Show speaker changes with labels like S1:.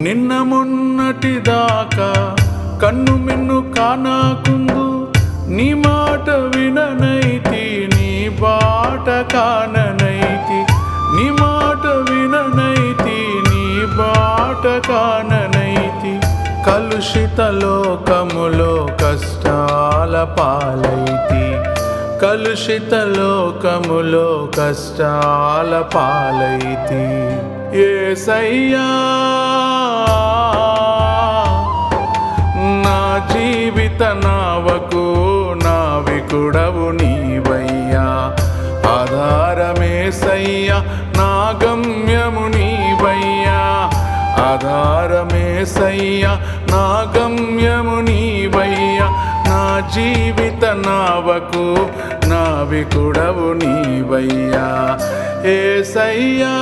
S1: నిన్న మొన్నటి దాకా కన్ను మిన్ను కానాకుందు నీ మాట విననైతి, నీ బాట కాననైతి, నీ మాట విననైతి, నీ బాట కాననైతి. కలుషిత లోకములో కష్టాల పాలైతి, కలుషిత లోకములో కష్టాల పాలైతి. యేసయ్యా నా జీవిత నావకు నావికుడవు నీవయ్యా, ఆధారమేసయ్యా నా గమ్యము నీవయ్యా, ఆధారమేసయ్యా నా గమ్యము నీవయ్యా. నా జీవిత నావకు నావికుడవు నీవయ్యా యేసయ్యా.